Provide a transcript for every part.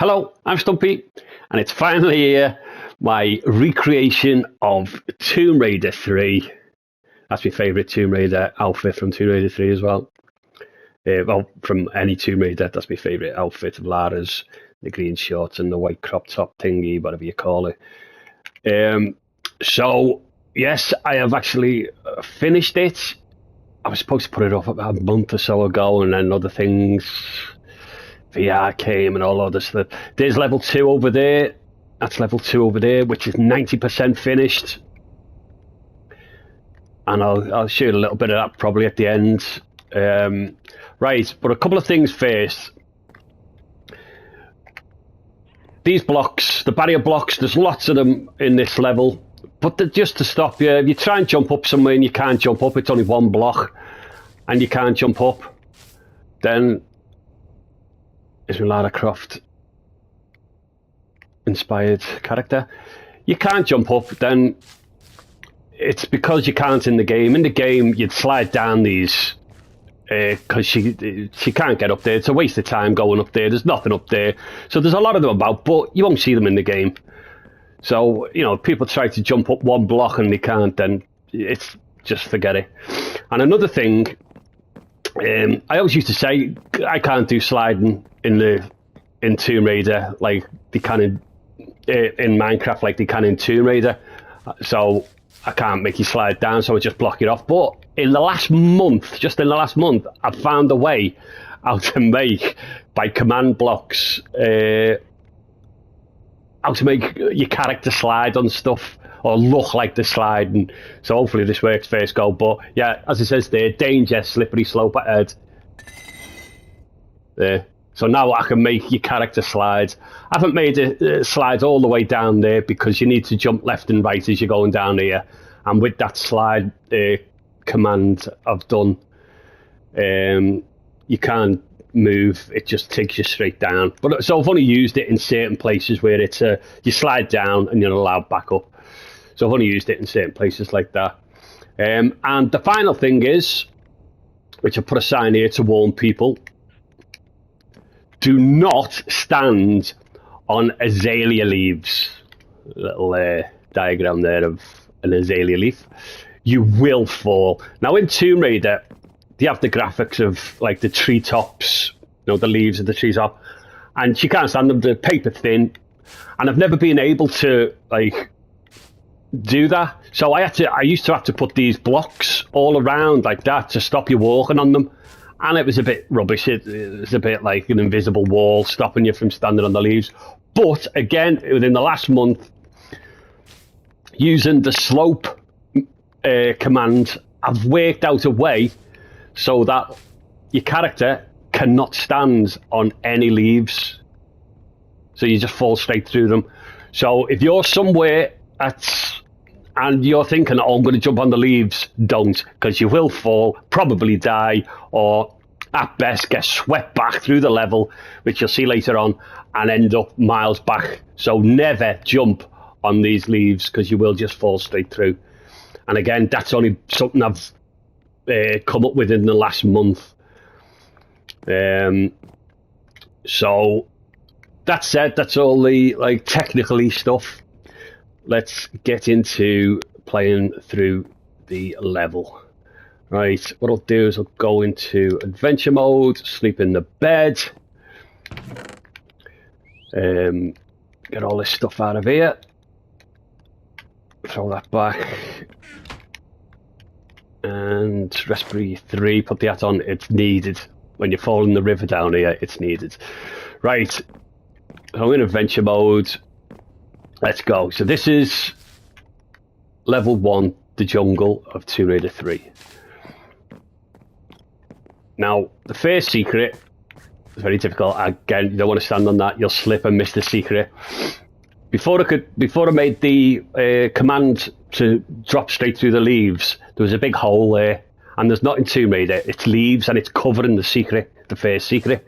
Hello, I'm Stumpy, and it's finally here, my recreation of Tomb Raider 3. That's my favourite Tomb Raider outfit from Tomb Raider 3 as well. Well, from any Tomb Raider, that's my favourite outfit of Lara's, the green shorts and the white crop top thingy, whatever you call it. So, yes, I have actually finished it. I was supposed to put it off about a month or so ago, and then other things, VR came and all other stuff. There's level 2 over there. That's level 2 over there, which is 90% finished. And I'll show you a little bit of that probably at the end. Right, but a couple of things first. These blocks, the barrier blocks, there's lots of them in this level. But they're just to stop you. If you try and jump up somewhere and you can't jump up, it's only one block, and you can't jump up, then is my Lara Croft inspired character. You can't jump up, then it's because you can't in the game. In the game, you'd slide down these because she can't get up there. It's a waste of time going up there. There's nothing up there. So there's a lot of them about, but you won't see them in the game. So, you know, if people try to jump up one block and they can't, then it's just forget it. And another thing, I always used to say I can't do sliding in Tomb Raider like they can in Minecraft, like they can in Tomb Raider. So I can't make you slide down, so I just block it off. But in the last month, just in the last month, I've found a way how to make, by command blocks, how to make your character slide on stuff or look like they're sliding. So hopefully this works first go. But yeah, as it says there, danger, slippery slope ahead. There. So now I can make your character slide. I haven't made it slide all the way down there because you need to jump left and right as you're going down here. And with that slide command I've done, you can't move, it just takes you straight down. But so I've only used it in certain places where it's you slide down and you're allowed back up. So I've only used it in certain places like that. And the final thing is, which I put a sign here to warn people, do not stand on azalea leaves. Little diagram there of an azalea leaf. You will fall. Now in Tomb Raider, they have the graphics of like the treetops, you know, the leaves of the treetop, and you can't stand them. They're paper thin, and I've never been able to like do that. So I used to have to put these blocks all around like that to stop you walking on them, and it was a bit rubbish. It was a bit like an invisible wall stopping you from standing on the leaves. But again, within the last month, using the slope command, I've worked out a way so that your character cannot stand on any leaves. So you just fall straight through them. So if you're somewhere and you're thinking, oh, I'm going to jump on the leaves, don't, because you will fall, probably die, or at best get swept back through the level, which you'll see later on, and end up miles back. So never jump on these leaves because you will just fall straight through. And again, that's only something I've come up with in the last month. So that said, that's all the like technically stuff. Let's get into playing through the level. Right, what I'll do is I'll go into adventure mode, sleep in the bed, get all this stuff out of here, throw that back. And Raspberry 3, put the hat on, it's needed. When you fall in the river down here, it's needed. Right, so in adventure mode, let's go. So this is level 1, the jungle of Tomb Raider 3. Now, the first secret is very difficult. Again, you don't want to stand on that, you'll slip and miss the secret. Before I made the command to drop straight through the leaves, there was a big hole there, and there's not in Tomb Raider. It's leaves, and it's covering the secret, the first secret.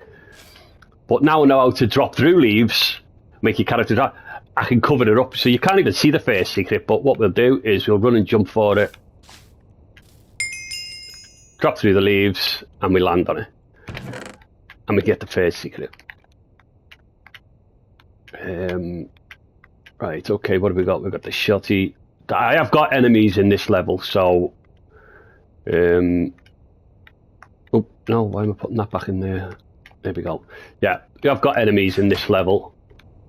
But now I know how to drop through leaves, make your character drop. I can cover it up, so you can't even see the first secret. But what we'll do is we'll run and jump for it, drop through the leaves, and we land on it, and we get the first secret. Right, okay, what have we got? We've got the shotty. I have got enemies in this level, so... oh, no, why am I putting that back in there? There we go. Yeah, I've got enemies in this level.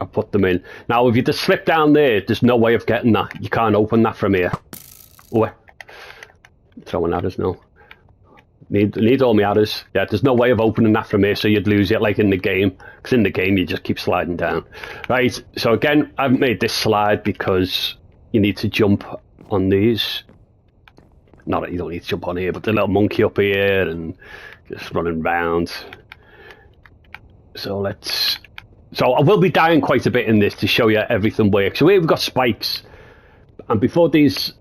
I put them in. Now, if you just slip down there, there's no way of getting that. You can't open that from here. Oh, throwing arrows now. Need all my arrows. Yeah, there's no way of opening that from here, so you'd lose it like in the game. Because in the game, you just keep sliding down. Right, so again, I've made this slide because you need to jump on these. Not that you don't need to jump on here, but the little monkey up here and just running round. So let's... So I will be dying quite a bit in this to show you everything works. So here we've got spikes. And before these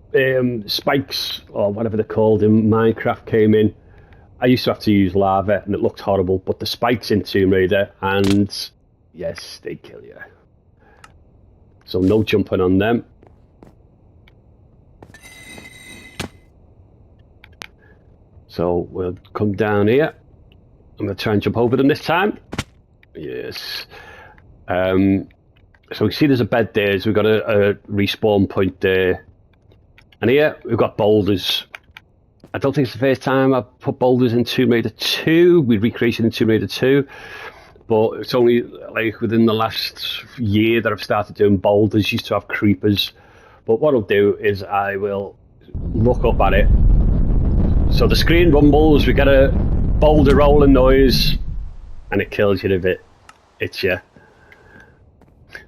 spikes, or whatever they're called in Minecraft, came in, I used to have to use lava and it looked horrible. But the spikes in Tomb Raider, and yes, they kill you. So no jumping on them. So we'll come down here. I'm going to try and jump over them this time. Yes. So we see there's a bed there, so we've got a respawn point there. And here we've got boulders. I don't think it's the first time I've put boulders in Tomb Raider 2. We recreated in Tomb Raider 2. But it's only like within the last year that I've started doing boulders. Used to have creepers. But what I'll do is I will look up at it. So the screen rumbles, we get a boulder rolling noise, and it kills you if it hits you.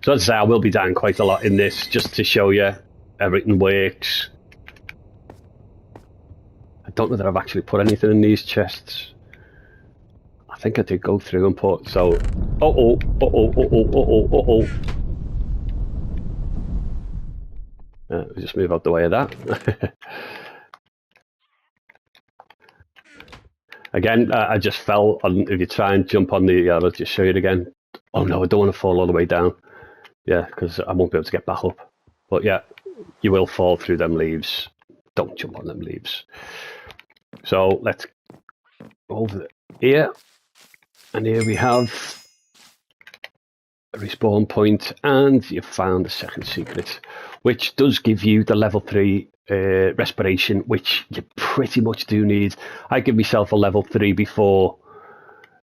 So as I say, I will be dying quite a lot in this, just to show you everything works. I don't know that I've actually put anything in these chests. I think I did go through and put, so... Uh-oh. We'll just move out the way of that. Again, I just fell on, if you try and jump on the, I'll just show you it again. Oh no, I don't want to fall all the way down. Yeah, because I won't be able to get back up. But yeah, you will fall through them leaves. Don't jump on them leaves. So let's go over here. And here we have a respawn point, and you've found the second secret, which does give you the level 3 respiration, which you pretty much do need. I give myself a level 3 before,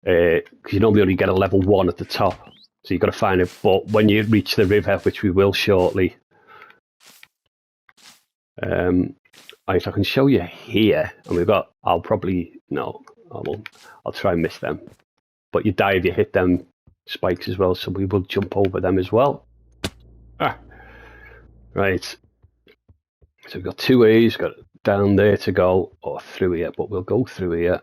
because you normally only get a level 1 at the top, so you've got to find it. But when you reach the river, which we will shortly, if I can show you here, and we've got, I'll probably, no, I won't, I'll try and miss them, but you die if you hit them spikes as well, so we will jump over them as well. Right. So we've got 2 ways, got down there to go, or through here, but we'll go through here.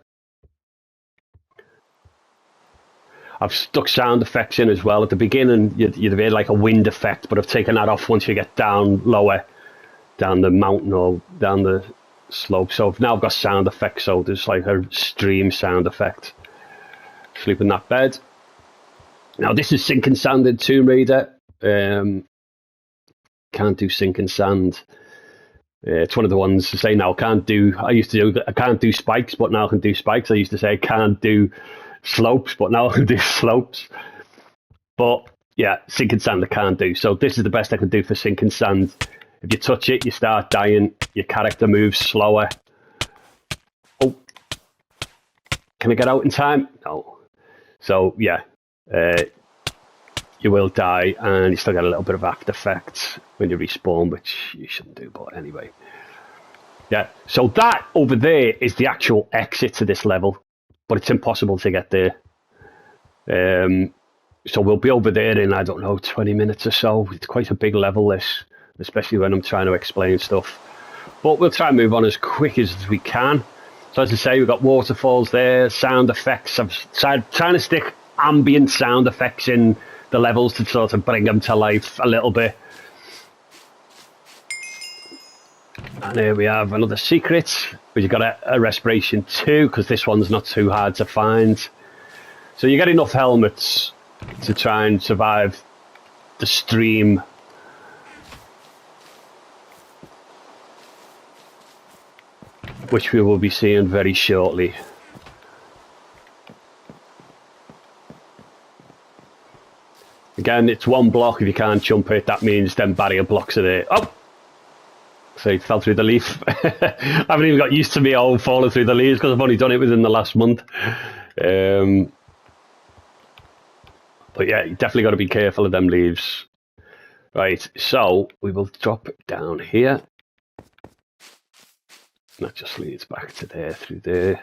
I've stuck sound effects in as well. At the beginning, you'd hear like a wind effect, but I've taken that off once you get down lower, down the mountain or down the slope. So now I've got sound effects, so there's like a stream sound effect. Sleep in that bed. Now this is sinking sand in Tomb Raider. Can't do sinking sand. It's one of the ones to say now I can't do spikes, but now I can do spikes. I used to say I can't do slopes, but now I can do slopes. But yeah, sinking sand I can't do. So this is the best I can do for sinking sand. If you touch it, you start dying. Your character moves slower. Oh, can I get out in time? No. So yeah, you will die, and you still get a little bit of after effects when you respawn, which you shouldn't do, but anyway. Yeah, so that over there is the actual exit to this level, but it's impossible to get there. So we'll be over there in, I don't know, 20 minutes or so. It's quite a big level, this, especially when I'm trying to explain stuff. But we'll try and move on as quick as we can. So as I say, we've got waterfalls there, sound effects. I'm trying to stick ambient sound effects in the levels to sort of bring them to life a little bit. And here we have another secret. We've got a respiration 2, because this one's not too hard to find. So you get enough helmets to try and survive the stream. Which we will be seeing very shortly. Again, it's one block. If you can't jump it, that means then barrier blocks are there. Oh! So it fell through the leaf. I haven't even got used to me all falling through the leaves because I've only done it within the last month. But yeah, you definitely got to be careful of them leaves. Right, so we will drop it down here. That just leads back to there, through there.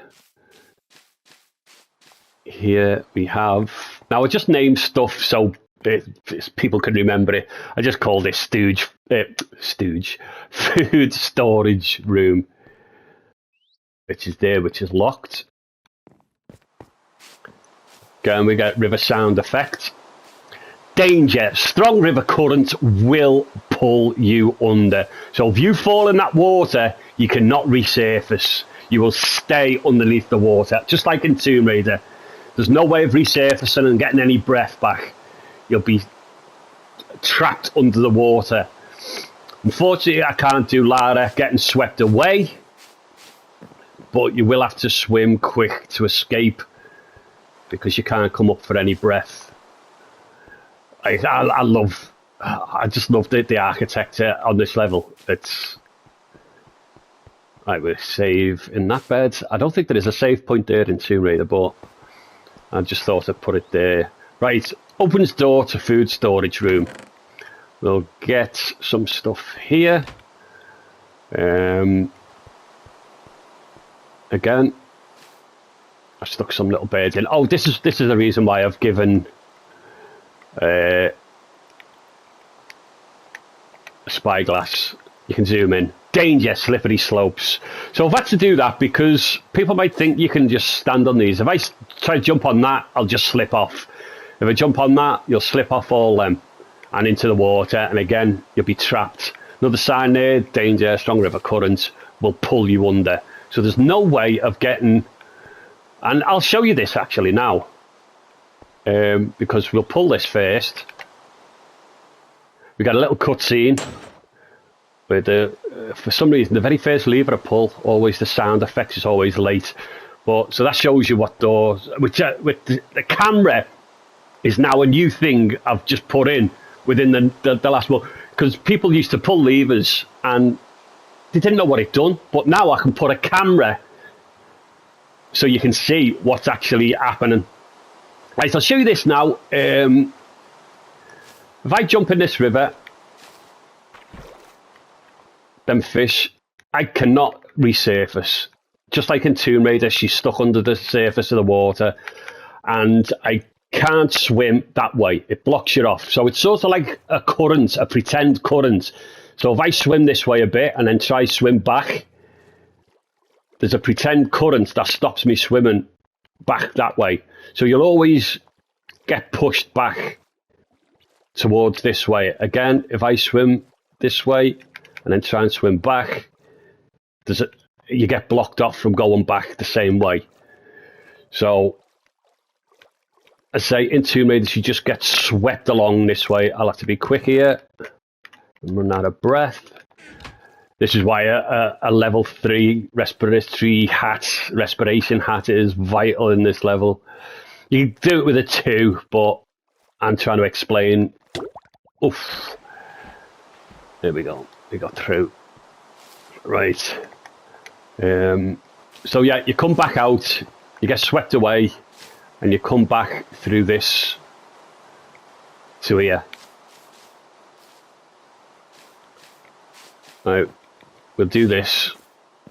Here we have... Now I just named stuff so people can remember it. I just call this food storage room, which is there, which is locked. Again, we get river sound effect. Danger. Strong river currents will pull you under. So if you fall in that water, you cannot resurface. You will stay underneath the water, just like in Tomb Raider. There's no way of resurfacing and getting any breath back. You'll be trapped under the water. Unfortunately, I can't do Lara getting swept away, but you will have to swim quick to escape because you can't come up for any breath. I just love the architecture on this level. It's right. We'll save in that bed. I don't think there is a save point there in Tomb Raider, but I just thought I'd put it there. Right, opens door to food storage room. We'll get some stuff here. Again, I stuck some little birds in. Oh, this is the reason why I've given spyglass. You can zoom in. Danger, slippery slopes. So I've had to do that because people might think you can just stand on these. If I try to jump on that, I'll just slip off. If I jump on that, you'll slip off all them and into the water, and again, you'll be trapped. Another sign there, danger, strong river current will pull you under. So there's no way of getting, and I'll show you this actually now, because we'll pull this first. We got a little cutscene where for some reason, the very first lever I pull, always the sound effects is always late. But so that shows you what doors, which with the camera is now a new thing I've just put in within the last month, because people used to pull levers and they didn't know what it done, but now I can put a camera so you can see what's actually happening. Right, so I'll show you this now. If I jump in this river, them fish, I cannot resurface. Just like in Tomb Raider, she's stuck under the surface of the water, and I can't swim that way. It blocks you off. So it's sort of like a current, a pretend current. So if I swim this way a bit and then try swim back, there's a pretend current that stops me swimming back that way. So you'll always get pushed back towards this way. Again, if I swim this way and then try and swim back, you get blocked off from going back the same way. So I say in Tomb Raider, you just get swept along this way. I'll have to be quick here. I'm running out of breath. This is why a level 3 respiration hat is vital in this level. You can do it with a 2, but I'm trying to explain. Oof. There we go. We got through. Right. So yeah, you come back out, you get swept away, and you come back through this to here. Now, we'll do this.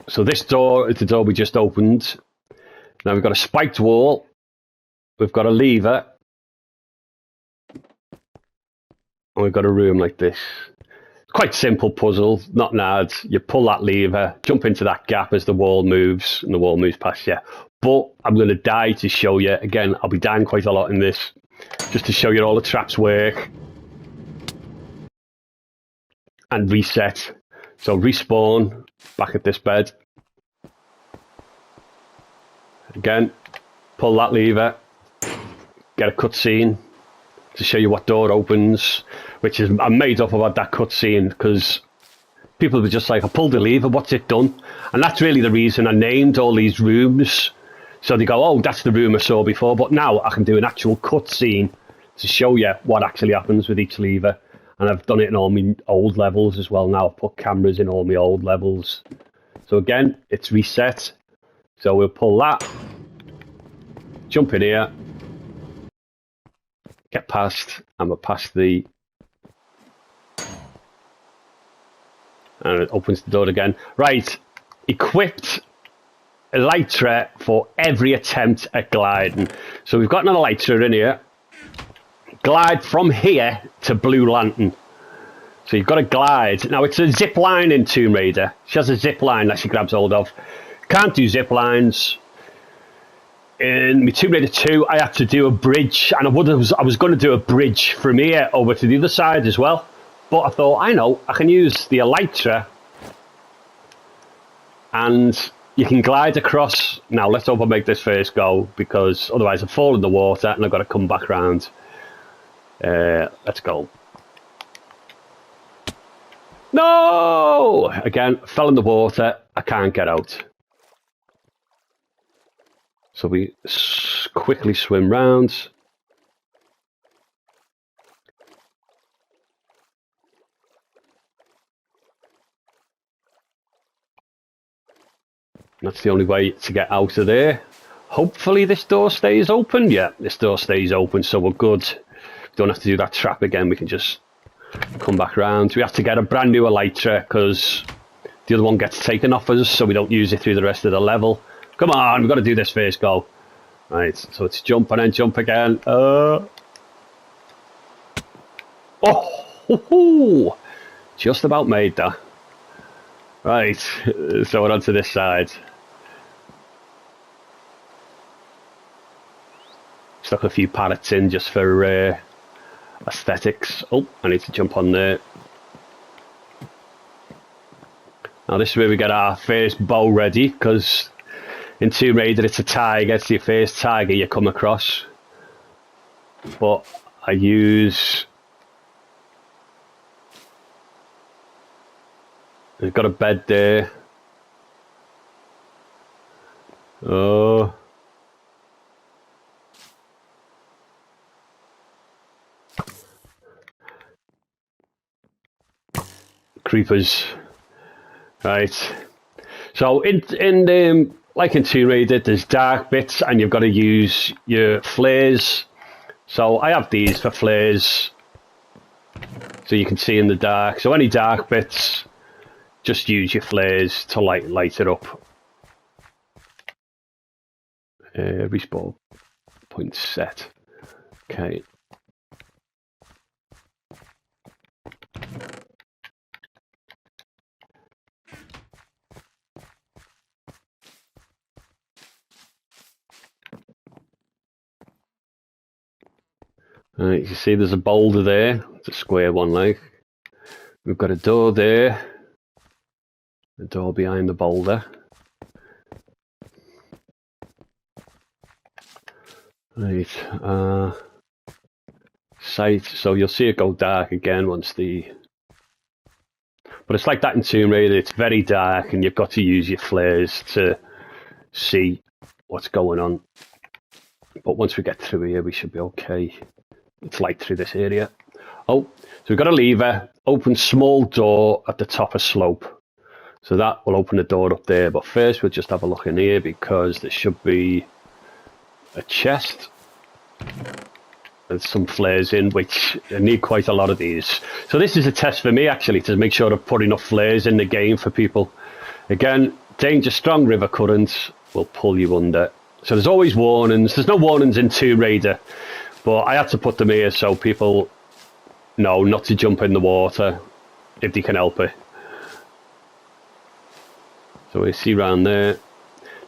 So this door is the door we just opened. Now we've got a spiked wall. We've got a lever. And we've got a room like this. Quite simple puzzle, not hard. You pull that lever, jump into that gap as the wall moves, and the wall moves past you. But I'm going to die to show you. Again, I'll be dying quite a lot in this, just to show you all the traps work. And reset. So respawn, back at this bed. Again, pull that lever, get a cutscene to show you what door opens, which is, I'm made up about that cutscene because people were just like, I pulled the lever, what's it done? And that's really the reason I named all these rooms. So they go, oh, that's the room I saw before, but now I can do an actual cutscene to show you what actually happens with each lever. And I've done it in all my old levels as well now. I've put cameras in all my old levels. So again, it's reset. So we'll pull that, jump in here, get past, and we're past the... And it opens the door again. Right, equipped elytra for every attempt at gliding. So we've got an elytra in here. Glide from here to Blue Lantern. So you've got to glide. Now it's a zip line in Tomb Raider. She has a zip line that she grabs hold of. Can't do zip lines. In my Tomb Raider 2, I had to do a bridge, and I was going to do a bridge from here over to the other side as well. But I thought, I know, I can use the elytra, and you can glide across. Now let's hope I make this first go, because otherwise I fall in the water and I've got to come back round. Let's go. No! Again, fell in the water. I can't get out. So we quickly swim round. That's the only way to get out of there. Hopefully this door stays open. Yeah, this door stays open, so we're good. Don't have to do that trap again. We can just come back round. We have to get a brand new elytra because the other one gets taken off us, so we don't use it through the rest of the level. Come on, we've got to do this first go. Right, so it's jump and then jump again. Oh, just about made that. Right, so we're onto this side. Stuck a few parrots in just for aesthetics. Oh, I need to jump on there. Now this is where we get our first bow ready, because in Tomb Raider it's a tiger. It's your first tiger you come across. But I use... We've got a bed there. Oh. Creepers. Right. So in like in Tomb Raider, there's dark bits and you've got to use your flares. So I have these for flares, so you can see in the dark. So any dark bits, just use your flares to light it up. Respawn point set. Okay. Right, you see there's a boulder there. It's a square one, like. We've got a door there. A door behind the boulder. Right, sight. So you'll see it go dark again once the... But it's like that in Tomb Raider. It's very dark and you've got to use your flares to see what's going on. But once we get through here, we should be okay. It's light through this area. Oh, so we've got a lever. Open small door at the top of slope. So that will open the door up there. But first we'll just have a look in here, because there should be a chest. There's some flares in, which I need quite a lot of these. So this is a test for me, actually, to make sure I've put enough flares in the game for people. Again, danger, strong river currents will pull you under. So there's always warnings. There's no warnings in Tomb Raider, but I had to put them here so people know not to jump in the water if they can help it. So we see round there.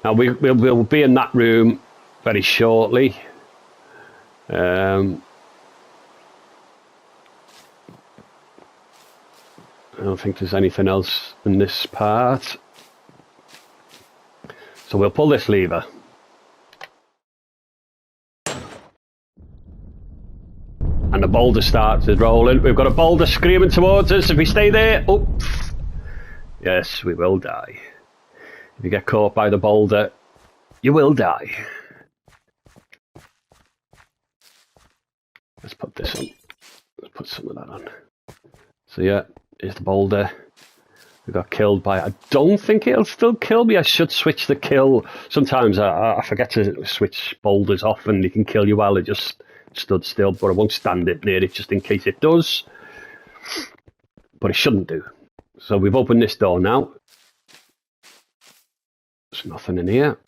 Now we'll be in that room very shortly. I don't think there's anything else in this part. So we'll pull this lever. And the boulder starts rolling. We've got a boulder screaming towards us. If we stay there, oh, yes, we will die. If you get caught by the boulder, you will die. Let's put this on. Let's put some of that on. So yeah, here's the boulder. We got killed by. I don't think it'll still kill me. I should switch the kill. Sometimes I forget to switch boulders off, and they can kill you while it just stood still. But I won't stand it near it just in case it does. But it shouldn't do. So we've opened this door now. There's nothing in here.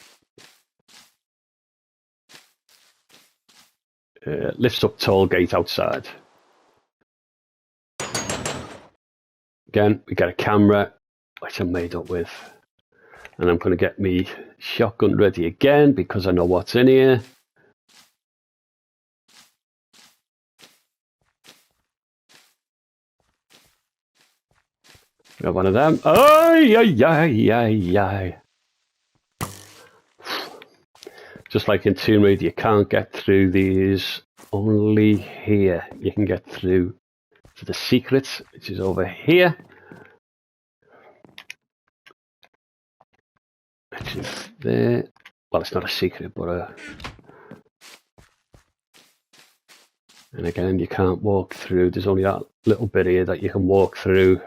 Lifts up tall gate outside. Again, we got a camera, which I'm made up with. And I'm going to get me shotgun ready again because I know what's in here. Got one of them. Ay, ay, ay, ay, ay. Just like in Tomb Raider, you can't get through these. Only here you can get through to the secret, which is over here. Which is there. Well, it's not a secret, but and again, you can't walk through. There's only that little bit here that you can walk through.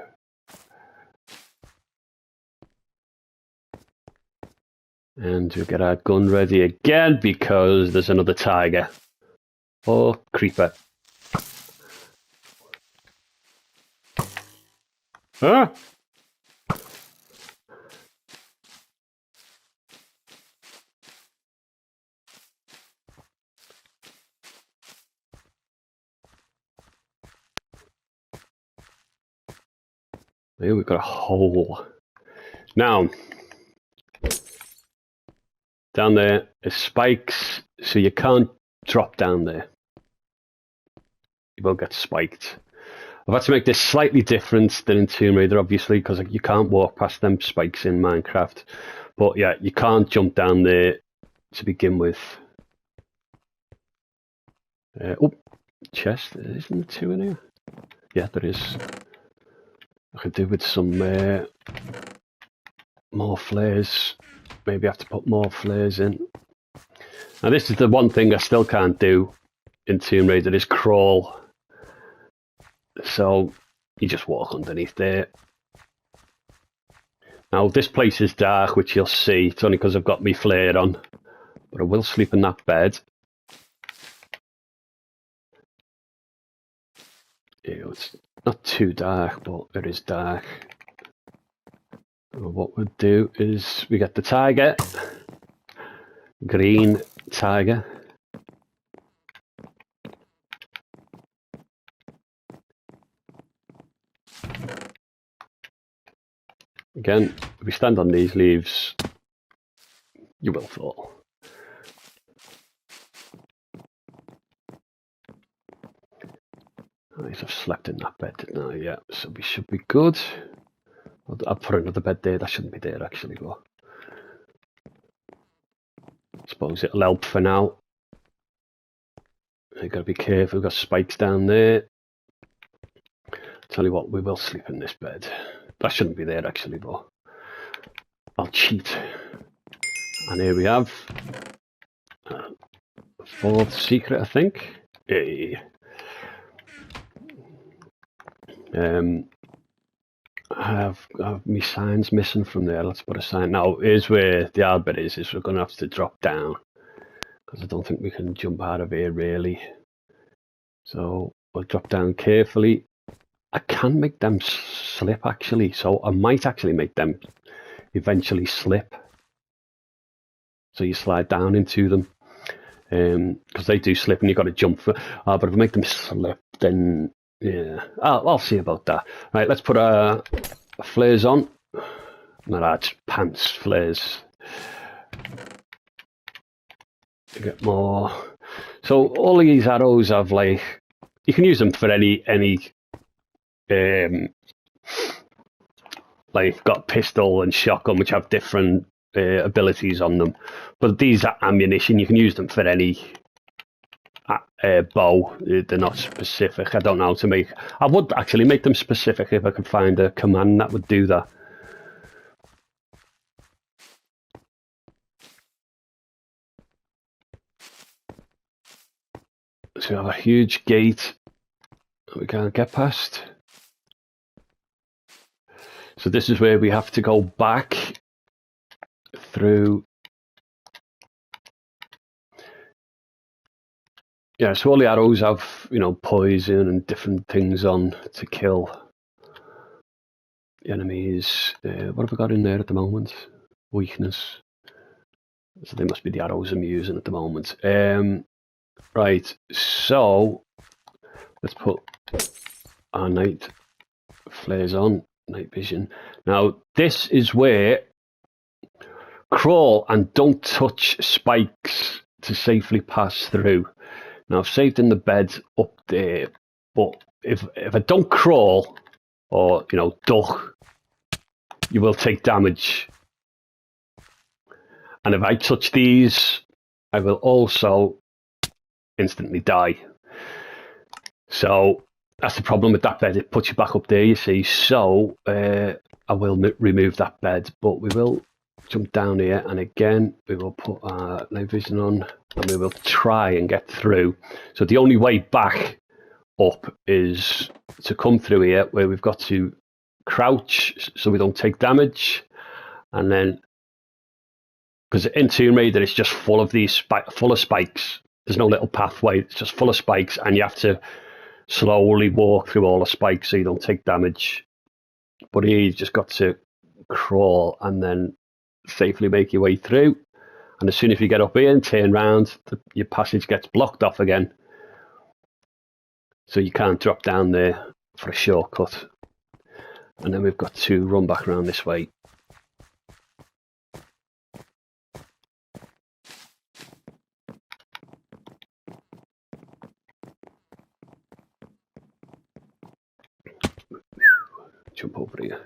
And we'll get our gun ready again because there's another tiger. Or creeper. Huh? Here we've got a hole. Now, down there is spikes, so you can't drop down there. You will get spiked. I've had to make this slightly different than in Tomb Raider, obviously, because you can't walk past them spikes in Minecraft. But yeah, you can't jump down there to begin with. Oh, chest. Isn't there two in here? Yeah, there is. I could do with some more flares. Maybe I have to put more flares in. Now this is the one thing I still can't do in Tomb Raider is crawl. So you just walk underneath there. Now this place is dark, which you'll see. It's only because I've got me flare on. But I will sleep in that bed. Ew, it's not too dark, but it is dark. And what we'll do is we get the tiger. Green tiger. Again, if we stand on these leaves, you will fall. Right, I've slept in that bed, didn't I? Yeah, so we should be good. I'll put another bed there. That shouldn't be there, actually, but I suppose it'll help for now. You've got to be careful. We've got spikes down there. Tell you what, we will sleep in this bed. That shouldn't be there, actually, but I'll cheat. And here we have fourth secret, I think. Hey. I have my signs missing from there. Let's put a sign. Now, here's where the hard bit is we're going to have to drop down. Because I don't think we can jump out of here, really. So, we'll drop down carefully. I can make them slip, actually. So, I might actually make them eventually slip. So, you slide down into them. Because they do slip and you've got to jump for. But if I make them slip, then yeah, I'll see about that. Right, let's put flares on. No, that's pants flares. To get more. So all of these arrows have like you can use them for any like got pistol and shotgun, which have different abilities on them. But these are ammunition. You can use them for any bow. They're not specific. I don't know how to make. I would actually make them specific if I could find a command that would do that. So we have a huge gate that we can't get past. So this is where we have to go back through. Yeah, so all the arrows have, you know, poison and different things on to kill the enemies. What have we got in there at the moment? Weakness. So they must be the arrows I'm using at the moment. Right, so let's put our night flares on, night vision. Now, this is where crawl and don't touch spikes to safely pass through. Now, I've saved in the bed up there, but if I don't crawl or, you know, duck, you will take damage. And if I touch these, I will also instantly die. So that's the problem with that bed. It puts you back up there, you see. So I will remove that bed, but we will jump down here, and again we will put our night vision on, and we will try and get through. So the only way back up is to come through here, where we've got to crouch so we don't take damage, and then because in Tomb Raider it's just full of these full of spikes. There's no little pathway, it's just full of spikes, and you have to slowly walk through all the spikes so you don't take damage. But here you've just got to crawl and then safely make your way through. And as soon as you get up here and turn round, your passage gets blocked off again. So you can't drop down there for a shortcut. And then we've got to run back around this way. Jump over here.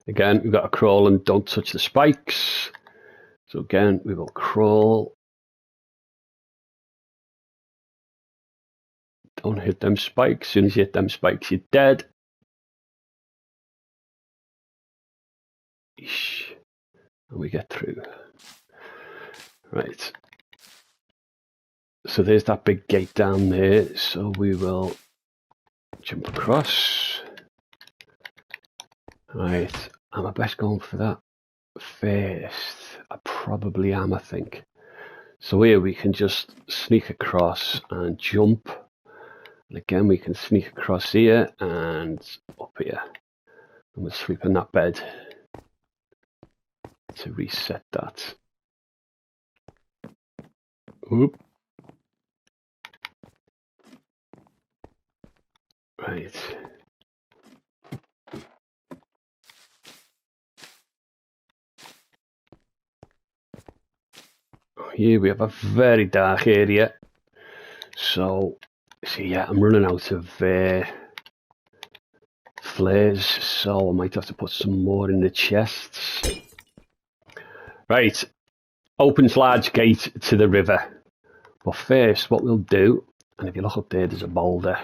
Again, we've got to crawl and don't touch the spikes. So again, we will crawl. Don't hit them spikes. As soon as you hit them spikes, you're dead. And we get through. Right. So there's that big gate down there. So we will jump across. Right, am I best going for that first? I probably am, I think. So here we can just sneak across and jump. And again, we can sneak across here and up here. And we'll sleep in that bed to reset that. Oop. Right. Here we have a very dark area. So, see, yeah, I'm running out of flares, so I might have to put some more in the chests. Right, opens large gate to the river. But first, what we'll do, and if you look up there, there's a boulder.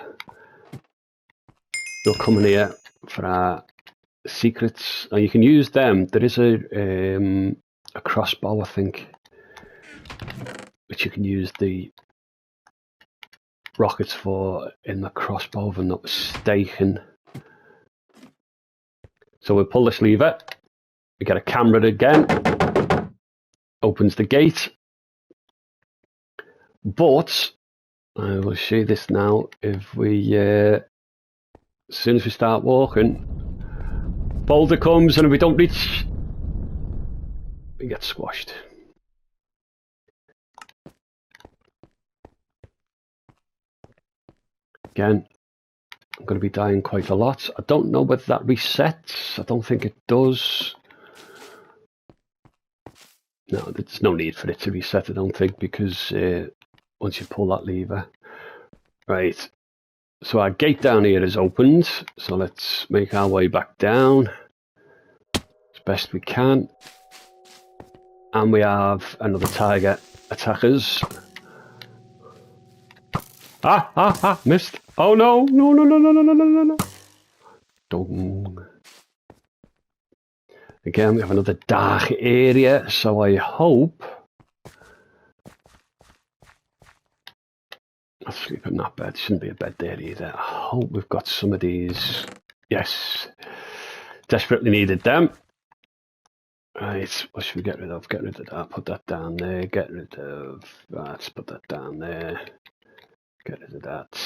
We'll come in here for our secrets, and you can use them. There is a crossbow, I think, which you can use the rockets for in the crossbow, if I'm not mistaken. So we'll pull this lever, we get a camera again, opens the gate, but I will show you this now. If we, as soon as we start walking, boulder comes, and if we don't reach, we get squashed. Again, I'm going to be dying quite a lot. I don't know whether that resets. I don't think it does. No, there's no need for it to reset, I don't think, because once you pull that lever. Right, so our gate down here is opened. So let's make our way back down as best we can. And we have another tiger attackers. Missed. Oh no, no. Dong. Again, we have another dark area, so I hope I'll sleep in that bed. Shouldn't be a bed there either. I hope we've got some of these. Yes. Desperately needed them. Right, what should we get rid of? Get rid of that, put that down there. Get rid of that, put that down there. Get rid of that.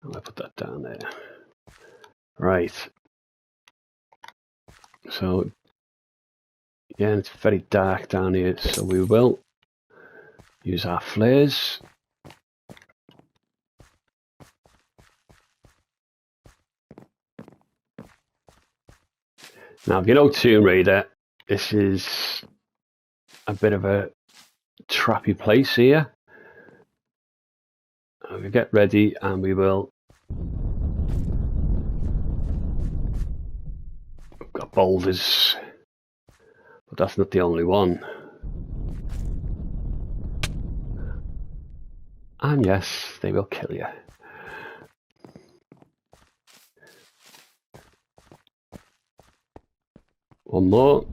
I'll put that down there. Right. So, yeah, it's very dark down here, so we will use our flares. Now, if you know Tomb Raider, this is a bit of a trappy place here. We get ready and we will. We've got boulders, but that's not the only one. And yes, they will kill you. One more.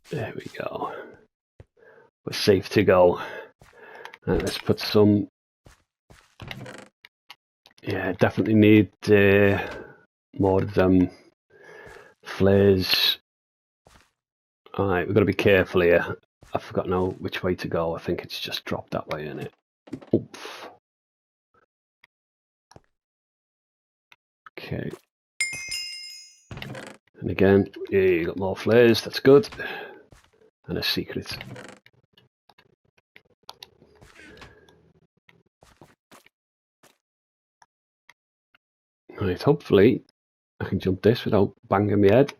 There we go. We're safe to go. Right, let's put some. Yeah, definitely need more of them flares. Alright, we've got to be careful here. I forgot now which way to go. I think it's just dropped that way, isn't it? Oof. Okay. And again, yeah, you got more flares, that's good. And a secret. Right, hopefully I can jump this without banging my head.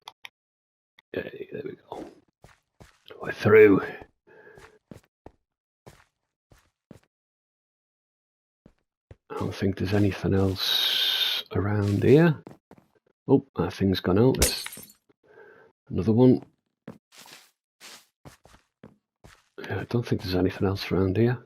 Yeah, there we go. We're through. I don't think there's anything else around here. Oh, that thing's gone out. There's another one. Yeah, I don't think there's anything else around here.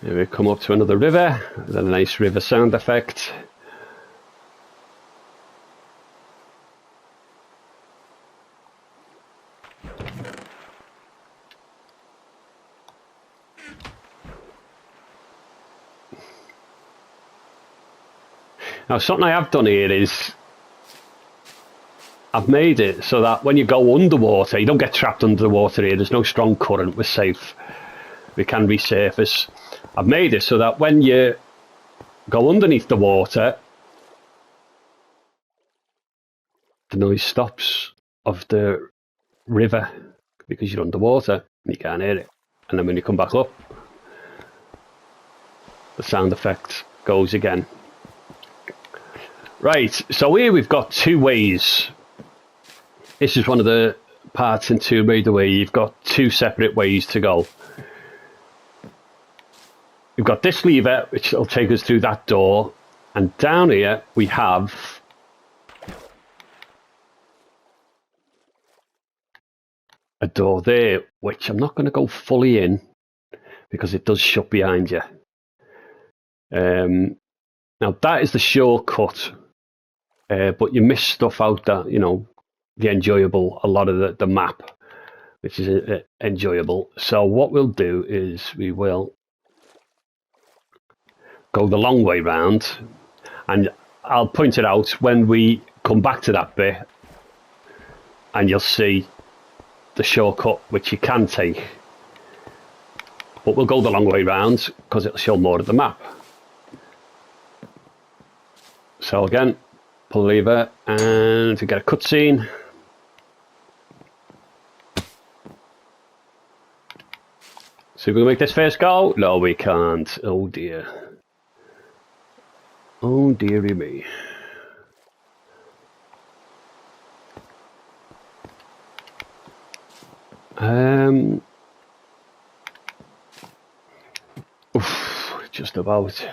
Here we come up to another river with a nice river sound effect. Now, something I have done here is I've made it so that when you go underwater, you don't get trapped under the water here. There's no strong current. We're safe. We can resurface. I've made it so that when you go underneath the water, the noise stops of the river because you're underwater and you can't hear it. And then when you come back up, the sound effect goes again. Right, so here we've got two ways. This is one of the parts in Tomb Raider where you've got two separate ways to go. We've got this lever, which will take us through that door. And down here, we have a door there, which I'm not going to go fully in because it does shut behind you. Now, that is the shortcut, but you miss stuff out that, you know, the enjoyable, a lot of the map, which is enjoyable. So what we'll do is we will go the long way round, and I'll point it out when we come back to that bit, and you'll see the shortcut which you can take. But we'll go the long way round because it'll show more of the map. So again, pull the lever, and we get a cutscene. So we're going to make this first go? No, we can't. Oh dear. Oh dearie me. Just about.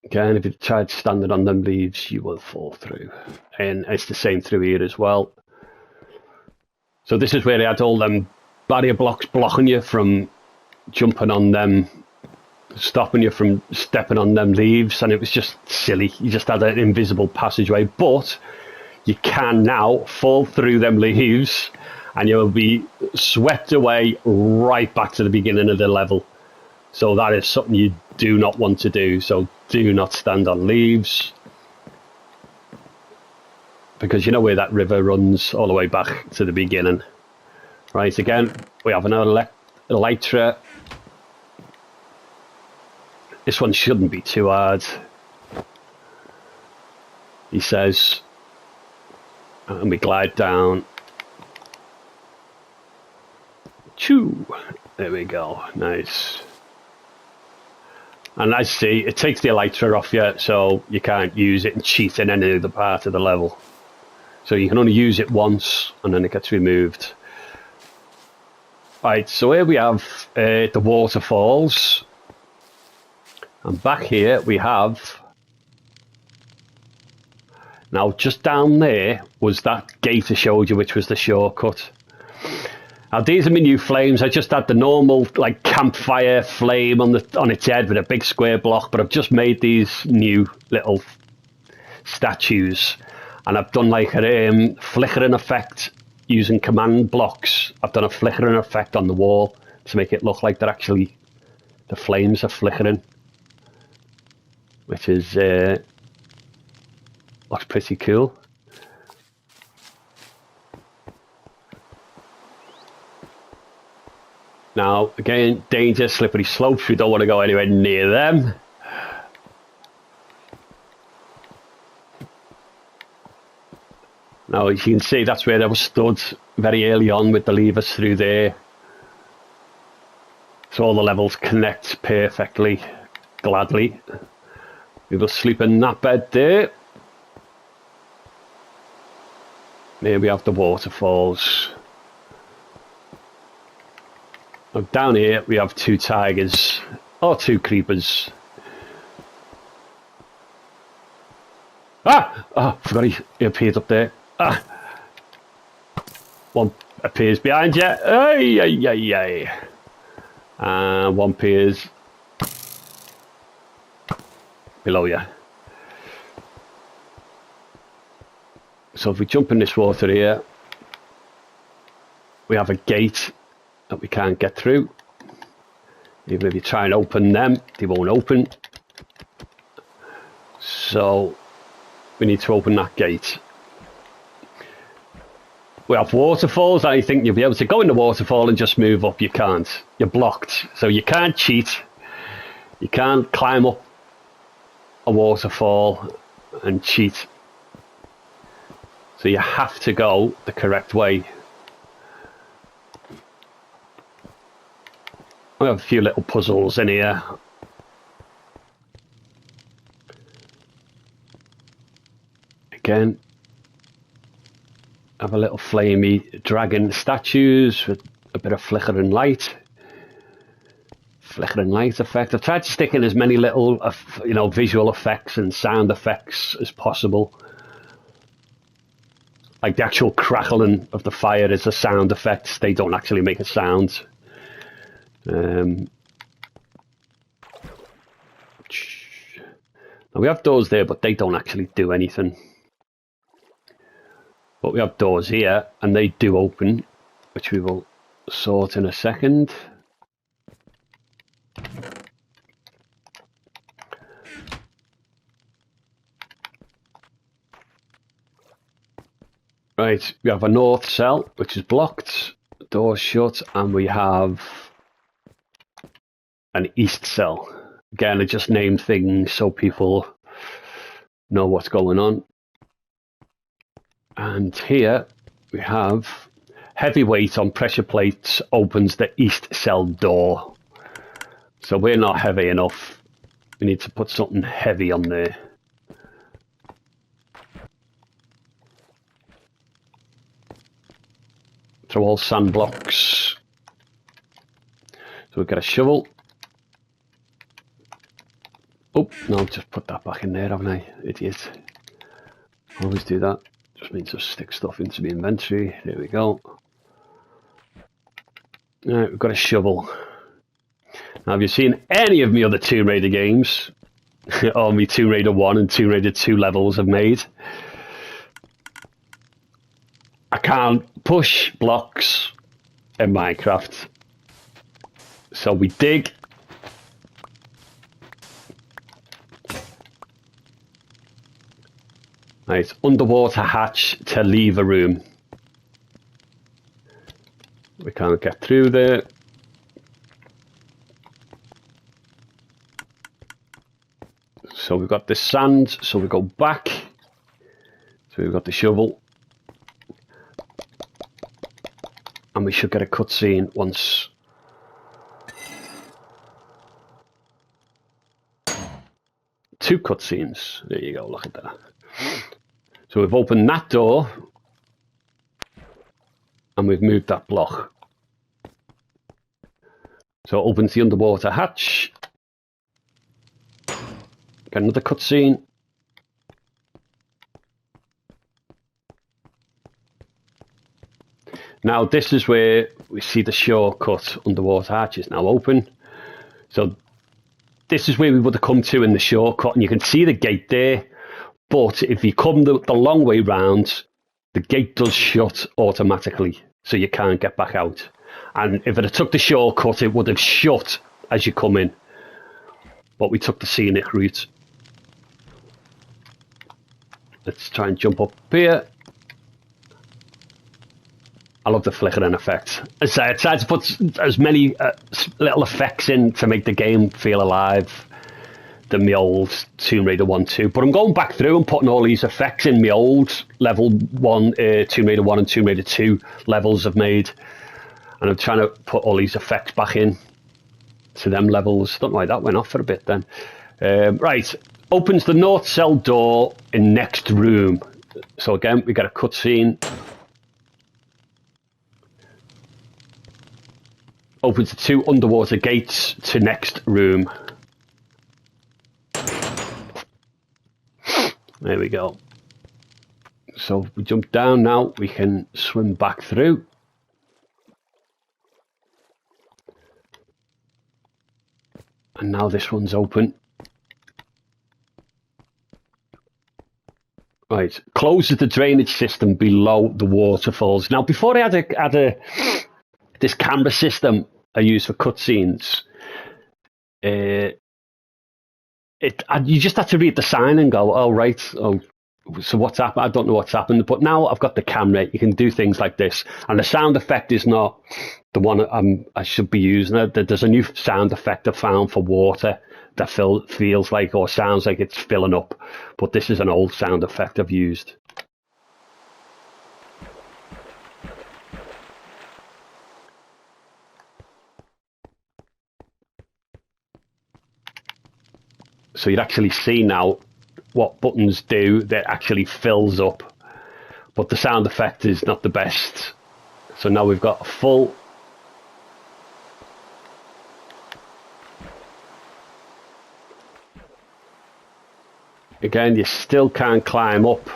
Again, if you tried standing on them leaves, you will fall through. And it's the same through here as well. So this is where they had all them barrier blocks blocking you from jumping on them stopping you from stepping on them leaves, and it was just silly. You just had an invisible passageway, but you can now fall through them leaves and you'll be swept away right back to the beginning of the level. So that is something you do not want to do. So do not stand on leaves, because you know where that river runs all the way back to the beginning. Right, again, we have another elytra. This one shouldn't be too hard, he says. And we glide down. Choo! There we go, nice. And as you see, it takes the elytra off you, so you can't use it and cheat in any other part of the level. So you can only use it once, and then it gets removed. Right, so here we have the waterfalls. And back here we have... Now, just down there was that gate I showed you, which was the shortcut. Now, these are my new flames. I just had the normal, like, campfire flame on its head with a big square block, but I've just made these new little statues. And I've done, like, a flickering effect using command blocks. I've done a flickering effect on the wall to make it look like they're actually... the flames are flickering. Which is... looks pretty cool. Now, again, danger, slippery slopes. We don't want to go anywhere near them. Now, as you can see, that's where I was stood very early on with the levers through there. So all the levels connect perfectly, gladly. We will sleep in that bed there. There we have the waterfalls. Now down here we have 2 tigers, or 2 creepers. Ah! Oh, forgot he appeared up there. Ah! One appears behind you. Ay, ay, ay, ay. And one appears below you. So if we jump in this water here, we have a gate that we can't get through. Even if you try and open them, they won't open. So we need to open that gate. We have waterfalls. I think you'll be able to go in the waterfall and just move up. You can't. You're blocked. So you can't cheat. You can't climb up a waterfall and cheat. So you have to go the correct way. We have a few little puzzles in here. Again, have a little flamey dragon statues with a bit of flickering light. Flickering light effect. I've tried to stick in as many little, visual effects and sound effects as possible. Like the actual crackling of the fire is a sound effect. They don't actually make a sound. Now we have doors there, but they don't actually do anything. But we have doors here, and they do open, which we will sort in a second. Right, we have a north cell, which is blocked, door shut, and we have an east cell. Again, I just named things so people know what's going on. And here we have heavyweight on pressure plates opens the east cell door. So we're not heavy enough. We need to put something heavy on there. Throw all sand blocks. So we've got a shovel. Oh, no, I've just put that back in there, haven't I? Idiot. Always do that. Just means to stick stuff into the inventory. There we go. Alright, we've got a shovel. Now, have you seen any of my other Tomb Raider games? Or me Tomb Raider 1 and Tomb Raider 2 levels have made? I can't push blocks in Minecraft. So we dig. Right, underwater hatch to leave a room. We can't get through there. So we've got this sand, so we go back. So we've got the shovel. And we should get a cutscene once. Two cutscenes. There you go, look at that. So we've opened that door. And we've moved that block. So it opens the underwater hatch. Get another cutscene. Now this is where we see the shortcut. Underwater hatch is now open. So this is where we would have come to in the shortcut, and you can see the gate there. But if you come the long way round, the gate does shut automatically, so you can't get back out. And if it had took the shortcut, it would have shut as you come in. But we took the scenic route. Let's try and jump up here. I love the flickering effects. I tried to put as many little effects in to make the game feel alive than the old Tomb Raider 1, 2. But I'm going back through and putting all these effects in the old level 1, Tomb Raider 1 and Tomb Raider 2 levels I've made. And I'm trying to put all these effects back in to them levels. Don't know why that went off for a bit then. Right, opens the north cell door in next room. So again, we got a cutscene. Opens the two underwater gates to next room. There we go. So if we jump down now, we can swim back through. And now this one's open. Right, closes the drainage system below the waterfalls. Now, before I had this camera system I use for cutscenes, you just had to read the sign and go, oh, right, oh, so what's happened? I don't know what's happened. But now I've got the camera, you can do things like this. And the sound effect is not the one I should be using. There's a new sound effect I found for water that feels like or sounds like it's filling up. But this is an old sound effect I've used. So you'd actually see now what buttons do that actually fills up. But the sound effect is not the best. So now we've got a full... Again, you still can't climb up.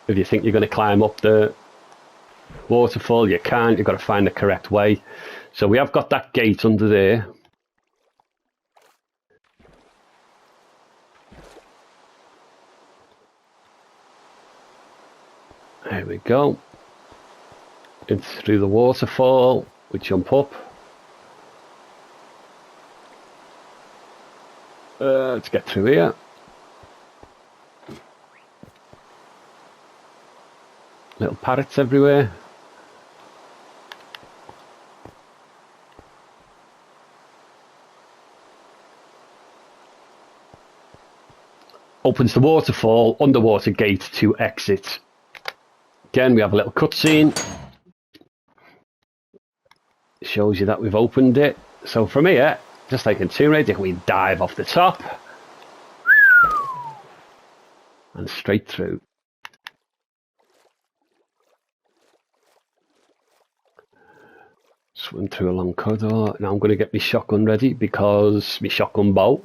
If you think you're going to climb up the waterfall, you can't. You've got to find the correct way. So we have got that gate under there. There we go. In through the waterfall, we jump up. Let's get through here. Little parrots everywhere. Opens the waterfall, underwater gate to exit. Again, we have a little cutscene. Shows you that we've opened it. So from here, just like in Tomb Raider, we dive off the top. And straight through. Swim through a long corridor. Now I'm going to get my shotgun ready because my shotgun bow.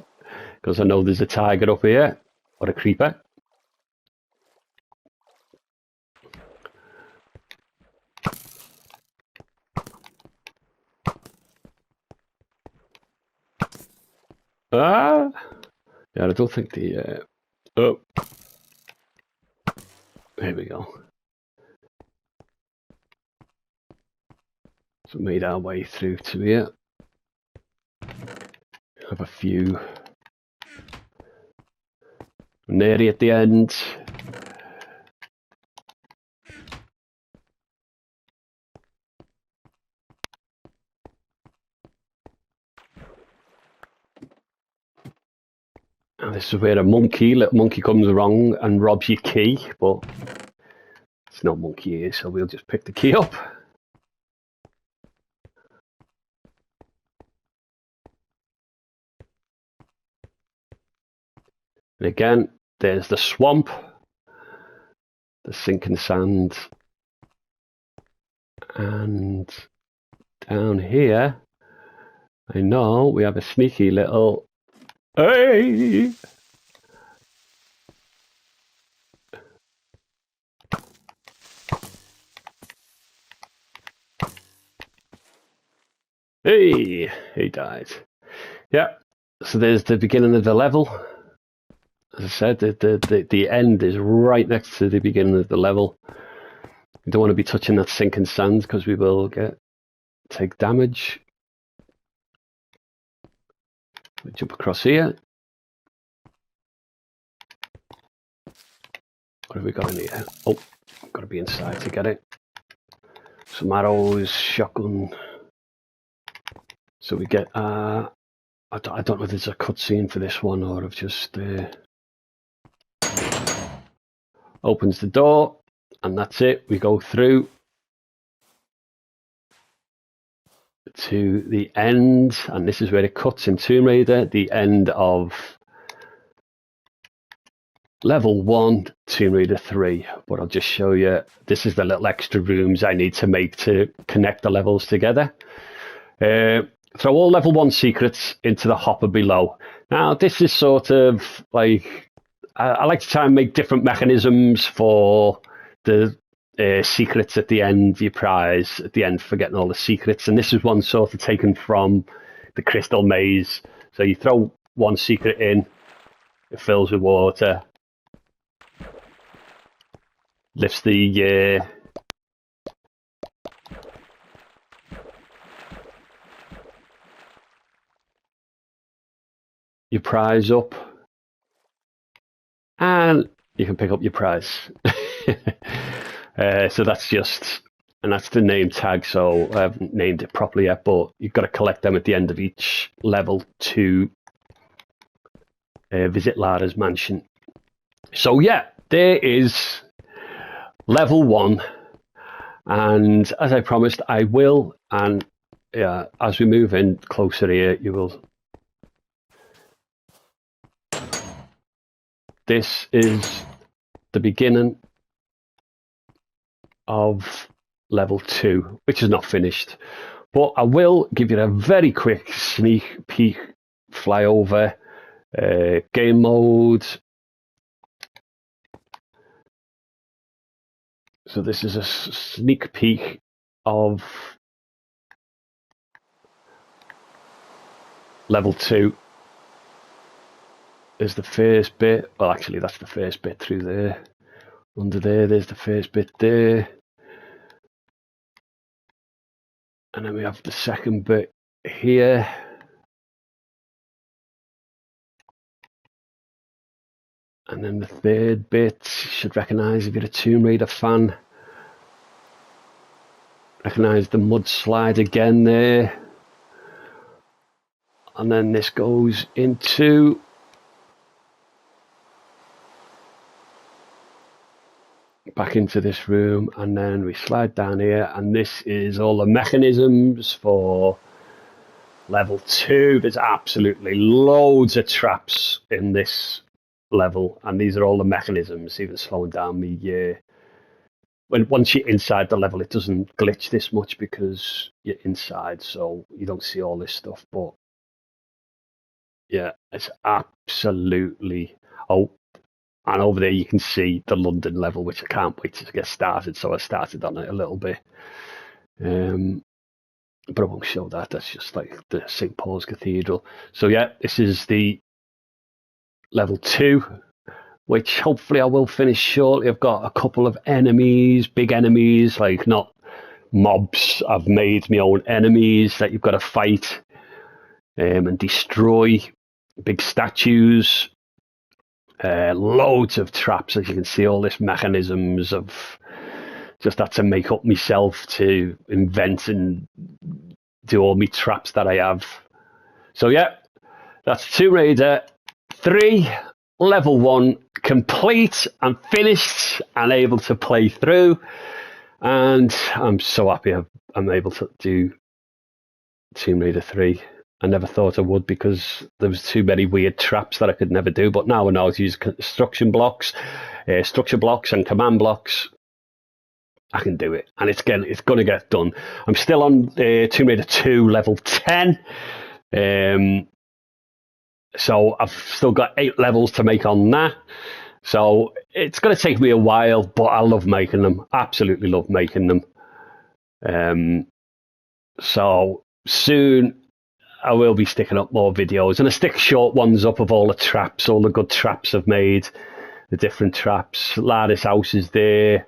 Because I know there's a tiger up here. Or a creeper. Ah, yeah, I don't think the. Oh, here we go. So made our way through to here. Have a few. Nearly at the end. And this is where a little monkey comes along and robs your key, but it's no monkey here, so we'll just pick the key up. And again, there's the swamp, the sinking sand, and down here, I know we have a sneaky little. Hey! Hey! He died. Yeah, so there's the beginning of the level. As I said, the end is right next to the beginning of the level. We don't want to be touching that sinking sand because we will take damage. We jump across here. What have we got in here? Oh, got to be inside to get it. Some arrows, shotgun. So we get. I don't know if there's a cutscene for this one or I've just opens the door and that's it. We go through to the end, and this is where it cuts in Tomb Raider. The end of level 1, Tomb Raider 3. But I'll just show you. This is the little extra rooms I need to make to connect the levels together. Throw all level 1 secrets into the hopper below. Now, this is sort of like, I like to try and make different mechanisms for the secrets at the end, your prize at the end for getting all the secrets. And this is one sort of taken from the Crystal Maze. So you throw one secret in, it fills with water, lifts the your prize up, and you can pick up your prize. So that's just, and that's the name tag, so I haven't named it properly yet, but you've got to collect them at the end of each level to visit Lara's mansion. So yeah, there is level 1, and as I promised, I will, and yeah, as we move in closer here, you will. This is the beginning of level 2, which is not finished, but I will give you a very quick sneak peek flyover. Game mode. So this is a sneak peek of level 2. There's the first bit. Well, actually, that's the first bit through there. Under there, there's the first bit there. And then we have the second bit here. And then the third bit, you should recognise if you're a Tomb Raider fan. Recognise the mudslide again there. And then this goes into back into this room, and then we slide down here, and this is all the mechanisms for level 2. There's absolutely loads of traps in this level, and these are all the mechanisms. Even slowing down me once you're inside the level, it doesn't glitch this much because you're inside, so you don't see all this stuff. But yeah, it's absolutely. Oh, and over there you can see the London level, which I can't wait to get started. So I started on it a little bit. but I won't show that. That's just like the St. Paul's Cathedral. So yeah, this is the level 2, which hopefully I will finish shortly. I've got a couple of enemies, big enemies, like not mobs. I've made my own enemies that you've got to fight and destroy. Big statues, loads of traps, as you can see, all this mechanisms of just had to make up myself to invent and do all my traps that I have. So yeah, that's Tomb Raider 3 level 1 complete and finished and able to play through, and I'm so happy I'm able to do Tomb Raider 3. I never thought I would, because there was too many weird traps that I could never do. But now I know how to use structure blocks and command blocks. I can do it, and it's going to get done. I'm still on Tomb Raider 2 level 10. So I've still got 8 levels to make on that. So it's going to take me a while, but I love making them. Absolutely love making them. So soon I will be sticking up more videos, and I stick short ones up of all the traps, all the good traps I've made, the different traps. Lara's house is there.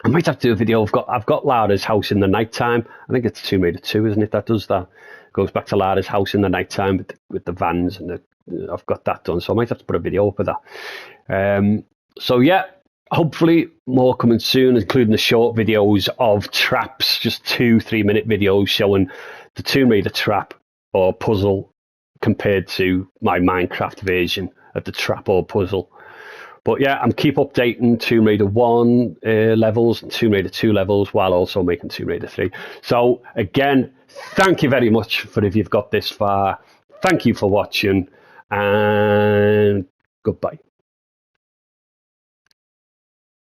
I might have to do a video. I've got Lara's house in the nighttime. I think it's Tomb Raider 2, isn't it? That does that. Goes back to Lara's house in the nighttime with the vans, and I've got that done. So I might have to put a video up of that. So yeah, hopefully more coming soon, including the short videos of traps, just 2-3 minute videos showing the Tomb Raider trap or puzzle compared to my Minecraft version of the trap or puzzle. But yeah, I'm keep updating Tomb Raider 1 levels and Tomb Raider 2 levels while also making Tomb Raider 3. So again, thank you very much for if you've got this far. Thank you for watching, and goodbye.